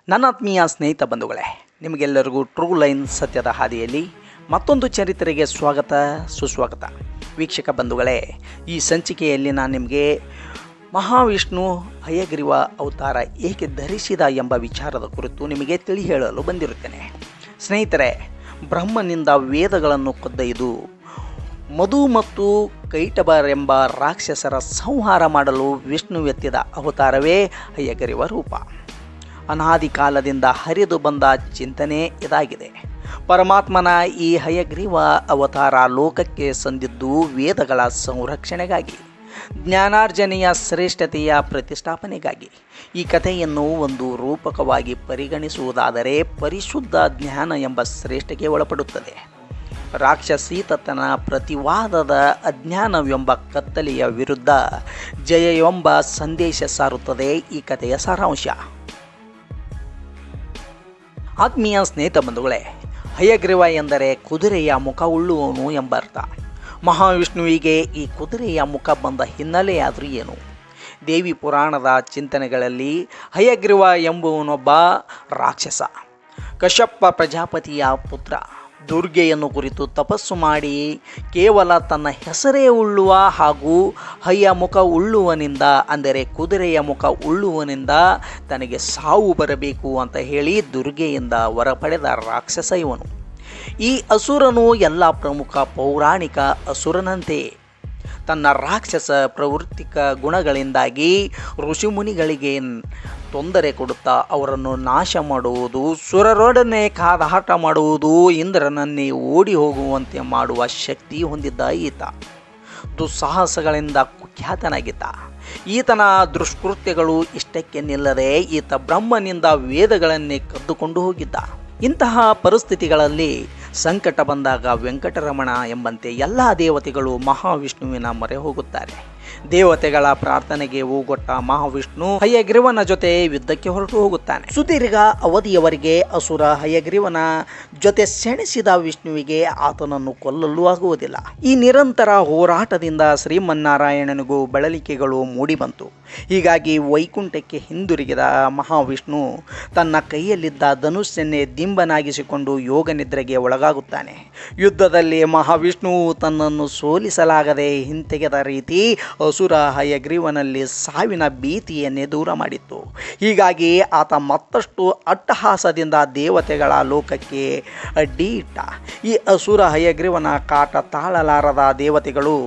ನನ್ನ ಆತ್ಮೀಯ ಸ್ನೇಹಿತ ಬಂಧುಗಳೇ, ನಿಮಗೆಲ್ಲರಿಗೂ ಟ್ರೂ ಲೈನ್ ಸತ್ಯದ ಹಾದಿಯಲ್ಲಿ ಮತ್ತೊಂದು ಚರಿತ್ರೆಗೆ ಸ್ವಾಗತ ಸುಸ್ವಾಗತ. ವೀಕ್ಷಕ ಬಂಧುಗಳೇ, ಈ ಸಂಚಿಕೆಯಲ್ಲಿ ನಾನು ನಿಮಗೆ ಮಹಾವಿಷ್ಣು ಹಯಗ್ರೀವ ಅವತಾರ ಏಕೆ ಧರಿಸಿದ ಎಂಬ ವಿಚಾರದ ಕುರಿತು ನಿಮಗೆ ತಿಳಿ ಹೇಳಲು ಬಂದಿರುತ್ತೇನೆ. ಸ್ನೇಹಿತರೆ, ಬ್ರಹ್ಮನಿಂದ ವೇದಗಳನ್ನು ಕದ್ದೊಯ್ದು ಮಧು ಮತ್ತು ಕೈಟಬರೆಂಬ ರಾಕ್ಷಸರ ಸಂಹಾರ ಮಾಡಲು ವಿಷ್ಣು ಎತ್ತಿದ ಅವತಾರವೇ ಹಯಗ್ರೀವ ರೂಪ. ಅನಾದಿ ಕಾಲದಿಂದ ಹರಿದು ಬಂದ ಚಿಂತನೆ ಇದಾಗಿದೆ. ಪರಮಾತ್ಮನ ಈ ಹಯಗ್ರೀವ ಅವತಾರ ಲೋಕಕ್ಕೆ ಸಂದಿದ್ದು ವೇದಗಳ ಸಂರಕ್ಷಣೆಗಾಗಿ, ಜ್ಞಾನಾರ್ಜನೆಯ ಶ್ರೇಷ್ಠತೆಯ ಪ್ರತಿಷ್ಠಾಪನೆಗಾಗಿ. ಈ ಕಥೆಯನ್ನು ಒಂದು ರೂಪಕವಾಗಿ ಪರಿಗಣಿಸುವುದಾದರೆ ಪರಿಶುದ್ಧ ಜ್ಞಾನ ಎಂಬ ಶ್ರೇಷ್ಠಕ್ಕೆ ಒಳಪಡುತ್ತದೆ. ರಾಕ್ಷಸೀತತನ ಪ್ರತಿವಾದದ ಅಜ್ಞಾನವೆಂಬ ಕತ್ತಲೆಯ ವಿರುದ್ಧ ಜಯ ಎಂಬ ಸಂದೇಶ ಸಾರುತ್ತದೆ ಈ ಕಥೆಯ ಸಾರಾಂಶ. ಆತ್ಮೀಯ ಸ್ನೇಹಿತ ಬಂಧುಗಳೇ, ಹಯಗ್ರೀವ ಎಂದರೆ ಕುದುರೆಯ ಮುಖ ಉಳ್ಳುವವನು ಎಂಬ ಅರ್ಥ. ಮಹಾವಿಷ್ಣುವಿಗೆ ಈ ಕುದುರೆಯ ಮುಖ ಬಂದ ಹಿನ್ನೆಲೆಯಾದರೂ ಏನು? ದೇವಿ ಪುರಾಣದ ಚಿಂತನೆಗಳಲ್ಲಿ ಹಯಗ್ರೀವ ಎಂಬುವನೊಬ್ಬ ರಾಕ್ಷಸ, ಕಶ್ಯಪ ಪ್ರಜಾಪತಿಯ ಪುತ್ರ. ದುರ್ಗೆಯನ್ನು ಕುರಿತು ತಪಸ್ಸು ಮಾಡಿ ಕೇವಲ ತನ್ನ ಹೆಸರೇ ಉಳ್ಳುವ ಹಾಗೂ ಹಯ್ಯ ಮುಖ ಉಳ್ಳುವನಿಂದ, ಅಂದರೆ ಕುದುರೆಯ ಮುಖ ಉಳ್ಳುವನಿಂದ ತನಗೆ ಸಾವು ಬರಬೇಕು ಅಂತ ಹೇಳಿ ದುರ್ಗೆಯಿಂದ ವರ ಪಡೆದ ರಾಕ್ಷಸ ಇವನು. ಈ ಅಸುರನು ಎಲ್ಲ ಪ್ರಮುಖ ಪೌರಾಣಿಕ ಅಸುರನಂತೆಯೇ ತನ್ನ ರಾಕ್ಷಸ ಪ್ರವೃತ್ತಿಕ ಗುಣಗಳಿಂದಾಗಿ ಋಷಿಮುನಿಗಳಿಗೆ ತೊಂದರೆ ಕೊಡುತ್ತಾ ಅವರನ್ನು ನಾಶ ಮಾಡುವುದು, ಸುರರೊಡನೆ ಕಾದಾಟ ಮಾಡುವುದು, ಇಂದ್ರನನ್ನೇ ಓಡಿ ಹೋಗುವಂತೆ ಮಾಡುವ ಶಕ್ತಿ ಹೊಂದಿದ್ದ ಈತ. ದುಸ್ಸಾಹಸಗಳಿಂದ ಕುಖ್ಯಾತನಾಗಿದ್ದ. ಈತನ ದುಷ್ಕೃತ್ಯಗಳು ಇಷ್ಟಕ್ಕೆ ನಿಲ್ಲದೆ ಈತ ಬ್ರಹ್ಮನಿಂದ ವೇದಗಳನ್ನೇ ಕದ್ದುಕೊಂಡು ಹೋಗಿದ್ದ. ಇಂತಹ ಪರಿಸ್ಥಿತಿಗಳಲ್ಲಿ ಸಂಕಟ ಬಂದಾಗ ವೆಂಕಟರಮಣ ಎಂಬಂತೆ ಎಲ್ಲ ದೇವತೆಗಳು ಮಹಾವಿಷ್ಣುವಿನ ಮೊರೆ ಹೋಗುತ್ತಾರೆ. ದೇವತೆಗಳ ಪ್ರಾರ್ಥನೆಗೆ ಓಗೊಟ್ಟ ಮಹಾವಿಷ್ಣು ಹಯಗ್ರೀವನ ಜೊತೆ ಯುದ್ಧಕ್ಕೆ ಹೊರಟು ಹೋಗುತ್ತಾನೆ. ಸುದೀರ್ಘ ಅವಧಿಯವರೆಗೆ ಅಸುರ ಹಯಗ್ರೀವನ ಜೊತೆ ಸೆಣಸಿದ ವಿಷ್ಣುವಿಗೆ ಆತನನ್ನು ಕೊಲ್ಲಲು ಆಗುವುದಿಲ್ಲ. ಈ ನಿರಂತರ ಹೋರಾಟದಿಂದ ಶ್ರೀಮನ್ನಾರಾಯಣನಿಗೂ ಬಳಲಿಕೆಗಳು ಮೂಡಿಬಂತು. ಹೀಗಾಗಿ ವೈಕುಂಠಕ್ಕೆ ಹಿಂದಿರುಗಿದ ಮಹಾವಿಷ್ಣು ತನ್ನ ಕೈಯಲ್ಲಿದ್ದ ಧನುಸ್ಸನ್ನೇ ದಿಂಬನಾಗಿಸಿಕೊಂಡು ಯೋಗ ನಿದ್ರೆಗೆ ಒಳಗಾಗುತ್ತಾನೆ. ಯುದ್ಧದಲ್ಲಿ ಮಹಾವಿಷ್ಣು ತನ್ನನ್ನು ಸೋಲಿಸಲಾಗದೆ ಹಿಂತೆಗೆದ ರೀತಿ ಅಸುರ ಹಯಗ್ರೀವನಲ್ಲಿ ಸಾವಿನ ಭೀತಿಯನ್ನೇ ದೂರ ಮಾಡಿತ್ತು. ಹೀಗಾಗಿ ಆತ ಮತ್ತಷ್ಟು ಅಟ್ಟಹಾಸದಿಂದ ದೇವತೆಗಳ ಲೋಕಕ್ಕೆ ಅಡ್ಡಿ ಇಟ್ಟ. ಈ ಅಸುರ ಹಯಗ್ರೀವನ ಕಾಟ ತಾಳಲಾರದ ದೇವತೆಗಳು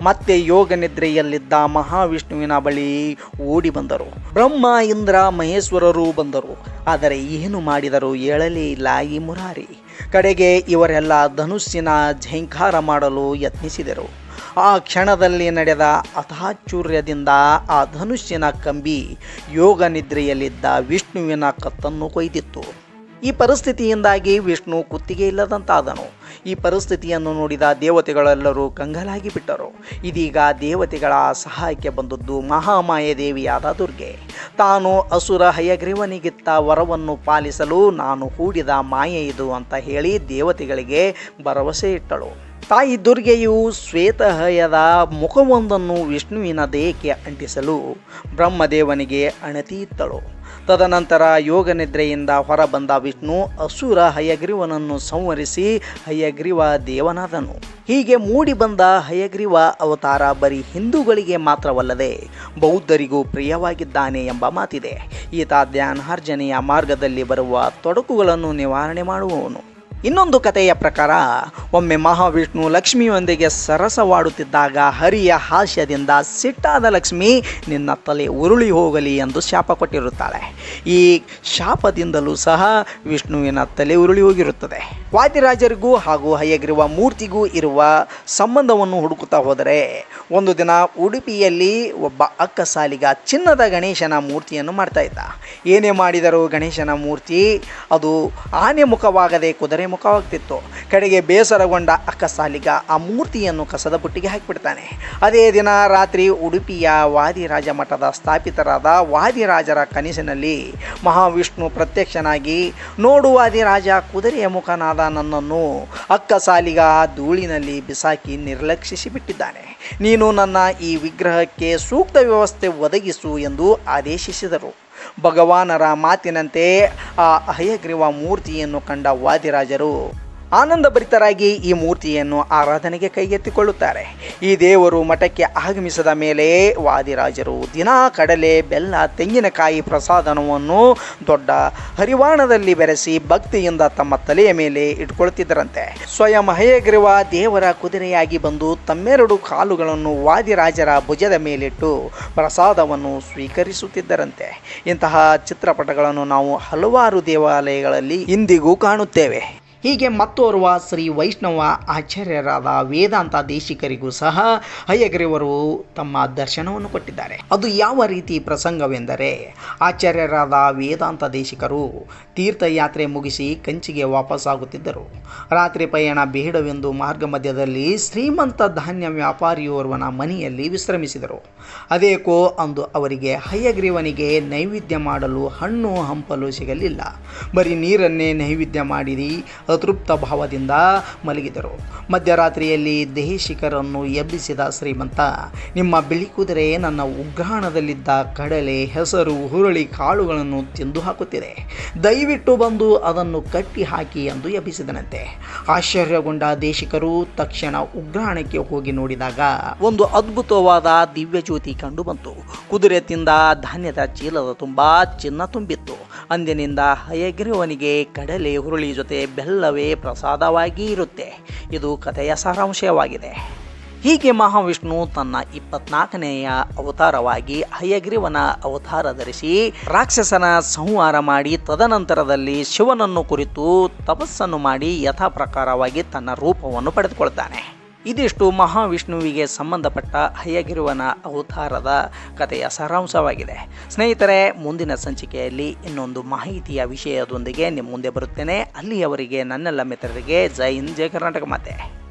ಮತ್ತೆ ಯೋಗ ನಿದ್ರೆಯಲ್ಲಿದ್ದ ಮಹಾವಿಷ್ಣುವಿನ ಬಳಿ ಓಡಿ ಬಂದರು. ಬ್ರಹ್ಮ, ಇಂದ್ರ, ಮಹೇಶ್ವರರು ಬಂದರು. ಆದರೆ ಏನು ಮಾಡಿದರೂ ಏಳಲೇ ಇಲ್ಲ ಈ ಮುರಾರಿ. ಕಡೆಗೆ ಇವರೆಲ್ಲ ಧನುಸ್ಸಿನ ಝೇಂಕಾರ ಮಾಡಲು ಯತ್ನಿಸಿದರು. ಆ ಕ್ಷಣದಲ್ಲಿ ನಡೆದ ಅತಾಚುರ್ಯದಿಂದ ಆ ಧನುಸ್ಸಿನ ಕಂಬಿ ಯೋಗ ನಿದ್ರೆಯಲ್ಲಿದ್ದ ವಿಷ್ಣುವಿನ ಕತ್ತನ್ನು ಕೊಯ್ದಿತ್ತು. ಈ ಪರಿಸ್ಥಿತಿಯಿಂದಾಗಿ ವಿಷ್ಣು ಕುತ್ತಿಗೆ ಇಲ್ಲದಂತಾದನು. ಈ ಪರಿಸ್ಥಿತಿಯನ್ನು ನೋಡಿದ ದೇವತೆಗಳೆಲ್ಲರೂ ಕಂಗಾಲಾಗಿ ಬಿಟ್ಟರು. ಇದೀಗ ದೇವತೆಗಳ ಸಹಾಯಕ್ಕೆ ಬಂದದ್ದು ಮಹಾಮಾಯೆ ದೇವಿಯಾದ ದುರ್ಗೆ. ತಾನು ಅಸುರ ಹಯಗ್ರೀವನಿಗಿತ್ತ ವರವನ್ನು ಪಾಲಿಸಲು ನಾನು ಹೂಡಿದ ಮಾಯೆ ಇದು ಅಂತ ಹೇಳಿ ದೇವತೆಗಳಿಗೆ ಭರವಸೆ ಇಟ್ಟಳು. ತಾಯಿ ದುರ್ಗೆಯು ಶ್ವೇತಹಯದ ಮುಖವೊಂದನ್ನು ವಿಷ್ಣುವಿನ ದೇಹಕ್ಕೆ ಅಂಟಿಸಲು ಬ್ರಹ್ಮದೇವನಿಗೆ ಅಣತಿ ಇತ್ತಳು. ತದನಂತರ ಯೋಗ ನಿದ್ರೆಯಿಂದ ಹೊರಬಂದ ವಿಷ್ಣು ಅಸುರ ಹಯಗ್ರೀವನನ್ನು ಸಂಹರಿಸಿ ಹಯಗ್ರೀವ ದೇವನಾದನು. ಹೀಗೆ ಮೂಡಿಬಂದ ಹಯಗ್ರೀವ ಅವತಾರ ಬರೀ ಹಿಂದೂಗಳಿಗೆ ಮಾತ್ರವಲ್ಲದೆ ಬೌದ್ಧರಿಗೂ ಪ್ರಿಯವಾಗಿದ್ದಾನೆ ಎಂಬ ಮಾತಿದೆ. ಈತ ಧ್ಯಾನಾರ್ಜನೆಯ ಮಾರ್ಗದಲ್ಲಿ ಬರುವ ತೊಡಕುಗಳನ್ನು ನಿವಾರಣೆ ಮಾಡುವವನು. ಇನ್ನೊಂದು ಕಥೆಯ ಪ್ರಕಾರ ಒಮ್ಮೆ ಮಹಾವಿಷ್ಣು ಲಕ್ಷ್ಮಿಯೊಂದಿಗೆ ಸರಸವಾಡುತ್ತಿದ್ದಾಗ ಹರಿಯ ಹಾಸ್ಯದಿಂದ ಸಿಟ್ಟಾದ ಲಕ್ಷ್ಮಿ ನಿನ್ನ ತಲೆ ಉರುಳಿ ಹೋಗಲಿ ಎಂದು ಶಾಪ ಕೊಟ್ಟಿರುತ್ತಾಳೆ. ಈ ಶಾಪದಿಂದಲೂ ಸಹ ವಿಷ್ಣುವಿನ ತಲೆ ಉರುಳಿ ಹೋಗಿರುತ್ತದೆ. ವಾದಿರಾಜರಿಗೂ ಹಾಗೂ ಹಯಗ್ರೀವ ಮೂರ್ತಿಗೂ ಇರುವ ಸಂಬಂಧವನ್ನು ಹುಡುಕುತ್ತಾ ಹೋದರೆ ಒಂದು ದಿನ ಉಡುಪಿಯಲ್ಲಿ ಒಬ್ಬ ಅಕ್ಕಸಾಲಿಗ ಚಿನ್ನದ ಗಣೇಶನ ಮೂರ್ತಿಯನ್ನು ಮಾಡ್ತಾ ಇದ್ದ. ಏನೇ ಮಾಡಿದರೂ ಗಣೇಶನ ಮೂರ್ತಿ ಅದು ಆನೆ ಮುಖವಾಗದೆ ಕುದುರೆ ಮುಖವಾಗ್ತಿತ್ತು. ಕಡೆಗೆ ಬೇಸರಗೊಂಡ ಅಕ್ಕಸಾಲಿಗ ಆ ಮೂರ್ತಿಯನ್ನು ಕಸದ ಬುಟ್ಟಿಗೆ ಹಾಕಿಬಿಡ್ತಾನೆ. ಅದೇ ದಿನ ರಾತ್ರಿ ಉಡುಪಿಯ ವಾದಿರಾಜ ಮಠದ ಸ್ಥಾಪಿತರಾದ ವಾದಿರಾಜರ ಕನಸಿನಲ್ಲಿ ಮಹಾವಿಷ್ಣು ಪ್ರತ್ಯಕ್ಷನಾಗಿ, ನೋಡು ವಾದಿರಾಜ, ಕುದುರೆಯ ಮುಖನಾದ ನನ್ನನ್ನು ಅಕ್ಕಸಾಲಿಗ ಧೂಳಿನಲ್ಲಿ ಬಿಸಾಕಿ ನಿರ್ಲಕ್ಷಿಸಿ ಬಿಟ್ಟಿದ್ದಾನೆ. ನೀನು ನನ್ನ ಈ ವಿಗ್ರಹಕ್ಕೆ ಸೂಕ್ತ ವ್ಯವಸ್ಥೆ ಒದಗಿಸು ಎಂದು ಆದೇಶಿಸಿದರು. ಭಗವಾನರ ಮಾತಿನಂತೆ ಆ ಹಯಗ್ರೀವ ಮೂರ್ತಿಯನ್ನು ಕಂಡ ವಾದಿರಾಜರು ಆನಂದಭರಿತರಾಗಿ ಈ ಮೂರ್ತಿಯನ್ನು ಆರಾಧನೆಗೆ ಕೈಗೆತ್ತಿಕೊಳ್ಳುತ್ತಾರೆ. ಈ ದೇವರು ಮಠಕ್ಕೆ ಆಗಮಿಸಿದ ಮೇಲೆ ವಾದಿರಾಜರು ದಿನಾ ಕಡಲೆ, ಬೆಲ್ಲ, ತೆಂಗಿನಕಾಯಿ ಪ್ರಸಾದನವನ್ನು ದೊಡ್ಡ ಹರಿವಾಣದಲ್ಲಿ ಬೆರೆಸಿ ಭಕ್ತಿಯಿಂದ ತಮ್ಮ ತಲೆಯ ಮೇಲೆ ಇಟ್ಕೊಳ್ತಿದ್ದರಂತೆ. ಸ್ವಯಂ ಹಯಗ್ರೀವ ದೇವರ ಕುದುರೆಯಾಗಿ ಬಂದು ತಮ್ಮೆರಡು ಕಾಲುಗಳನ್ನು ವಾದಿರಾಜರ ಭುಜದ ಮೇಲಿಟ್ಟು ಪ್ರಸಾದವನ್ನು ಸ್ವೀಕರಿಸುತ್ತಿದ್ದರಂತೆ. ಇಂತಹ ಚಿತ್ರಪಟಗಳನ್ನು ನಾವು ಹಲವಾರು ದೇವಾಲಯಗಳಲ್ಲಿ ಇಂದಿಗೂ ಕಾಣುತ್ತೇವೆ. ಹೀಗೆ ಮತ್ತೋರ್ವ ಶ್ರೀ ವೈಷ್ಣವ ಆಚಾರ್ಯರಾದ ವೇದಾಂತ ದೇಶಿಕರಿಗೂ ಸಹ ಹಯಗ್ರೀವರು ತಮ್ಮ ದರ್ಶನವನ್ನು ಕೊಟ್ಟಿದ್ದಾರೆ. ಅದು ಯಾವ ರೀತಿ ಪ್ರಸಂಗವೆಂದರೆ, ಆಚಾರ್ಯರಾದ ವೇದಾಂತ ದೇಶಿಕರು ತೀರ್ಥಯಾತ್ರೆ ಮುಗಿಸಿ ಕಂಚಿಗೆ ವಾಪಸ್ಸಾಗುತ್ತಿದ್ದರು. ರಾತ್ರಿ ಪಯಣ ಬೇಡವೆಂದು ಮಾರ್ಗ ಮಧ್ಯದಲ್ಲಿ ಶ್ರೀಮಂತ ಧಾನ್ಯ ವ್ಯಾಪಾರಿಯೋರ್ವನ ಮನೆಯಲ್ಲಿ ವಿಶ್ರಮಿಸಿದರು. ಅದೇಕೋ ಅಂದು ಅವರಿಗೆ ಹಯಗ್ರೀವನಿಗೆ ನೈವೇದ್ಯ ಮಾಡಲು ಹಣ್ಣು ಹಂಪಲು ಸಿಗಲಿಲ್ಲ. ಬರೀ ನೀರನ್ನೇ ನೈವೇದ್ಯ ಮಾಡಿದಿ ಅತೃಪ್ತ ಭಾವದಿಂದ ಮಲಗಿದರು. ಮಧ್ಯರಾತ್ರಿಯಲ್ಲಿ ದೇಶಿಕರನ್ನು ಎಬ್ಬಿಸಿದ ಶ್ರೀಮಂತ, ನಿಮ್ಮ ಬಿಳಿ ಕುದುರೆ ನನ್ನ ಉಗ್ರಾಣದಲ್ಲಿದ್ದ ಕಡಲೆ, ಹೆಸರು, ಹುರುಳಿ ಕಾಳುಗಳನ್ನು ತಿಂದು ಹಾಕುತ್ತಿದೆ. ದಯವಿಟ್ಟು ಬಂದು ಅದನ್ನು ಕಟ್ಟಿ ಹಾಕಿ ಎಂದು ಎಬ್ಬಿಸಿದನಂತೆ. ಆಶ್ಚರ್ಯಗೊಂಡ ದೇಶಿಕರು ತಕ್ಷಣ ಉಗ್ರಾಣಕ್ಕೆ ಹೋಗಿ ನೋಡಿದಾಗ ಒಂದು ಅದ್ಭುತವಾದ ದಿವ್ಯ ಜ್ಯೋತಿ ಕಂಡು ಬಂತು. ಕುದುರೆ ತಿಂದ ಧಾನ್ಯದ ಚೀಲದ ತುಂಬ ಚಿನ್ನ ತುಂಬಿತ್ತು. ಅಂದಿನಿಂದ ಹಯಗ್ರೀವನಿಗೆ ಕಡಲೆ, ಹುರುಳಿ ಜೊತೆ ಬೆಲ್ಲವೇ ಪ್ರಸಾದವಾಗಿ ಇರುತ್ತೆ. ಇದು ಕಥೆಯ ಸಾರಾಂಶವಾಗಿದೆ. ಹೀಗೆ ಮಹಾವಿಷ್ಣು ತನ್ನ 24ನೆಯ ಅವತಾರವಾಗಿ ಹಯಗ್ರೀವನ ಅವತಾರ ಧರಿಸಿ ರಾಕ್ಷಸನ ಸಂಹಾರ ಮಾಡಿ ತದನಂತರದಲ್ಲಿ ಶಿವನನ್ನು ಕುರಿತು ತಪಸ್ಸನ್ನು ಮಾಡಿ ಯಥಾ ಪ್ರಕಾರವಾಗಿ ತನ್ನ ರೂಪವನ್ನು ಪಡೆದುಕೊಳ್ತಾನೆ. ಇದಿಷ್ಟು ಮಹಾವಿಷ್ಣುವಿಗೆ ಸಂಬಂಧಪಟ್ಟ ಹಯಗ್ರೀವನ ಅವತಾರದ ಕಥೆಯ ಸಾರಾಂಶವಾಗಿದೆ. ಸ್ನೇಹಿತರೆ, ಮುಂದಿನ ಸಂಚಿಕೆಯಲ್ಲಿ ಇನ್ನೊಂದು ಮಾಹಿತಿಯ ವಿಷಯದೊಂದಿಗೆ ನಿಮ್ಮ ಮುಂದೆ ಬರುತ್ತೇನೆ. ಅಲ್ಲಿಯವರೆಗೆ ನನ್ನೆಲ್ಲ ಮಿತ್ರರಿಗೆ ಜೈ ಹಿಂದ್, ಜೈ ಕರ್ನಾಟಕ ಮಾತೆ.